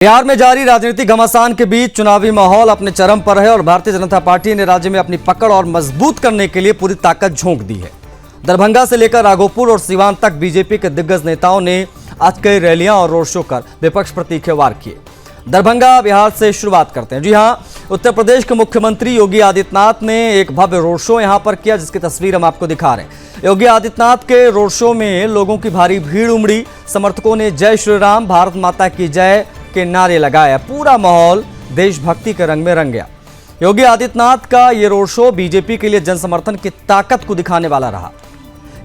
बिहार में जारी राजनीतिक घमासान के बीच चुनावी माहौल अपने चरम पर है और भारतीय जनता पार्टी ने राज्य में अपनी पकड़ और मजबूत करने के लिए पूरी ताकत झोंक दी है। दरभंगा से लेकर राघोपुर और सीवान तक बीजेपी के दिग्गज नेताओं ने आज कई रैलियां और रोड शो कर विपक्ष पर तीखे वार किए। दरभंगा बिहार से शुरुआत करते हैं। जी हां, उत्तर प्रदेश के मुख्यमंत्री योगी आदित्यनाथ ने एक भव्य रोड शो यहां पर किया, जिसकी तस्वीर हम आपको दिखा रहे हैं। योगी आदित्यनाथ के रोड शो में लोगों की भारी भीड़ उमड़ी। समर्थकों ने जय श्री राम, भारत माता की जय के नारे लगाए। पूरा माहौल देशभक्ति के रंग में रंग गया। योगी आदित्यनाथ का ये रोड शो बीजेपी के लिए जनसमर्थन की ताकत को दिखाने वाला रहा।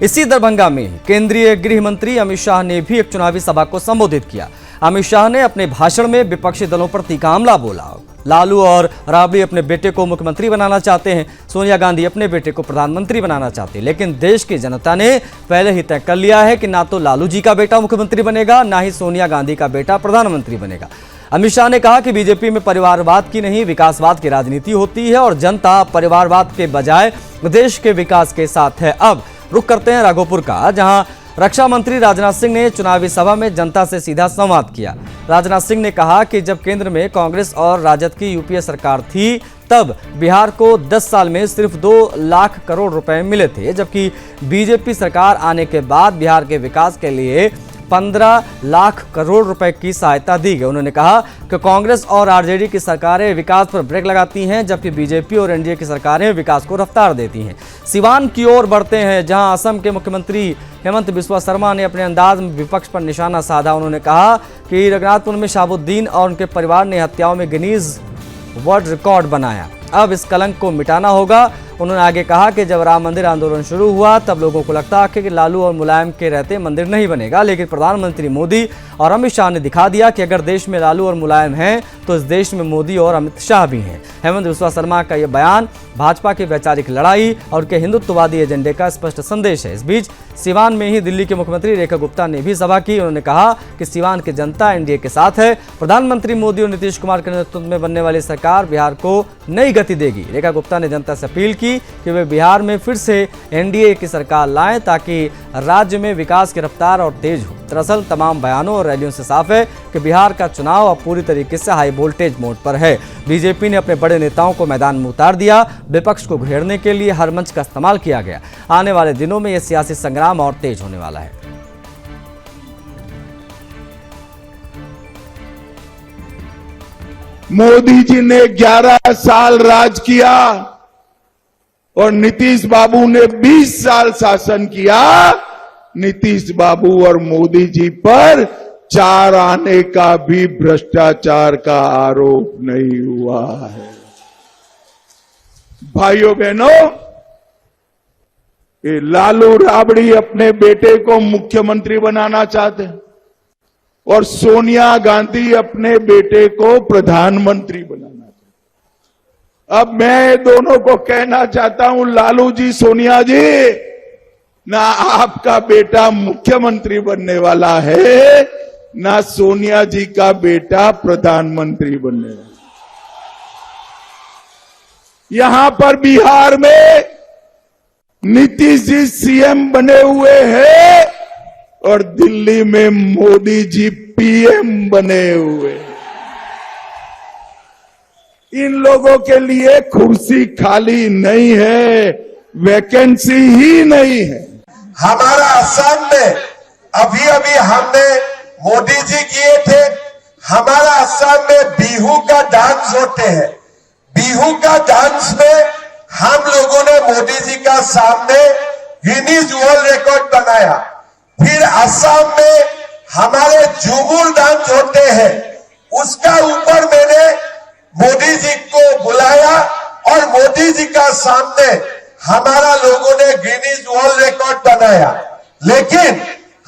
इसी दरभंगा में केंद्रीय गृह मंत्री अमित शाह ने भी एक चुनावी सभा को संबोधित किया। अमित शाह ने अपने भाषण में विपक्षी दलों पर तीखा हमला बोला। लालू और राबड़ी अपने बेटे को मुख्यमंत्री बनाना चाहते हैं, सोनिया गांधी अपने बेटे को प्रधानमंत्री बनाना चाहते हैं, लेकिन देश की जनता ने पहले ही तय कर लिया है कि ना तो लालू जी का बेटा मुख्यमंत्री बनेगा, ना ही सोनिया गांधी का बेटा प्रधानमंत्री बनेगा। अमित शाह ने कहा कि बीजेपी में परिवारवाद की नहीं, विकासवाद की राजनीति होती है और जनता परिवारवाद के बजाय देश के विकास के साथ है। अब रुख करते हैं राघोपुर का, जहां रक्षा मंत्री राजनाथ सिंह ने चुनावी सभा में जनता से सीधा संवाद किया। राजनाथ सिंह ने कहा कि जब केंद्र में कांग्रेस और राजद की यूपीए सरकार थी, तब बिहार को 10 साल में सिर्फ 2 लाख करोड़ रुपए मिले थे, जबकि बीजेपी सरकार आने के बाद बिहार के विकास के लिए 15 लाख करोड़ रुपए की सहायता दी गई। उन्होंने कहा कि कांग्रेस और आरजेडी की सरकारें विकास पर ब्रेक लगाती हैं, जबकि बीजेपी और एनडीए की सरकारें विकास को रफ्तार देती हैं। सिवान की ओर बढ़ते हैं, जहां असम के मुख्यमंत्री हेमंत बिस्वा शर्मा ने अपने अंदाज में विपक्ष पर निशाना साधा। उन्होंने कहा कि रघुनाथपुर में शहाबुद्दीन और उनके परिवार ने हत्याओं में गिनीज वर्ल्ड रिकॉर्ड बनाया। अब इस कलंक को मिटाना होगा। उन्होंने आगे कहा कि जब राम मंदिर आंदोलन शुरू हुआ, तब लोगों को लगता कि लालू और मुलायम के रहते मंदिर नहीं बनेगा, लेकिन प्रधानमंत्री मोदी और अमित शाह ने दिखा दिया कि अगर देश में लालू और मुलायम हैं, तो इस देश में मोदी और अमित शाह भी हैं। हेमंत बिस्वा शर्मा का यह बयान भाजपा की वैचारिक लड़ाई और उनके हिंदुत्ववादी एजेंडे का स्पष्ट संदेश है। इस बीच सिवान में ही दिल्ली के मुख्यमंत्री रेखा गुप्ता ने भी सभा की। उन्होंने कहा कि सिवान की जनता एनडीए के साथ है। प्रधानमंत्री मोदी और नीतीश कुमार के नेतृत्व में बनने वाली सरकार बिहार को नई गति देगी। रेखा गुप्ता ने जनता से अपील की कि वे बिहार में फिर से एनडीए की सरकार लाएं, ताकि राज्य में विकास की रफ्तार और तेज हो। दरअसल तमाम बयानों और रैलियों से साफ है कि बिहार का चुनाव अब पूरी तरीके से हाई वोल्टेज मोड पर है। बीजेपी ने अपने बड़े नेताओं को मैदान में उतार दिया। विपक्ष को घेरने के लिए हर मंच का इस्तेमाल किया गया। आने वाले दिनों में यह सियासी संग्राम और तेज होने वाला है। मोदी जी ने 11 साल राज किया और नीतीश बाबू ने 20 साल शासन किया। नीतीश बाबू और मोदी जी पर 4 आने का भी भ्रष्टाचार का आरोप नहीं हुआ है। भाइयों बहनों, ये लालू राबड़ी अपने बेटे को मुख्यमंत्री बनाना चाहते हैं और सोनिया गांधी अपने बेटे को प्रधानमंत्री बनाना चाहते हैं। अब मैं दोनों को कहना चाहता हूं, लालू जी, सोनिया जी, ना आपका बेटा मुख्यमंत्री बनने वाला है, ना सोनिया जी का बेटा प्रधानमंत्री बनने वाला। यहां पर बिहार में नीतीश जी सीएम बने हुए हैं और दिल्ली में मोदी जी पीएम बने हुए हैं। इन लोगों के लिए कुर्सी खाली नहीं है, वैकेंसी ही नहीं है। हमारा असम में अभी अभी हमने मोदी जी किए थे। हमारा असम में बिहू का डांस होते हैं। बिहू का डांस में हम लोगों ने मोदी जी का सामने गिनीज वर्ल्ड रिकॉर्ड बनाया। फिर असम में हमारे झूमुर डांस होते हैं, उसका ऊपर मैंने मोदी जी को बुलाया और मोदी जी का सामने हमारा लोगों ने गिनीज वर्ल्ड रिकॉर्ड बनाया। लेकिन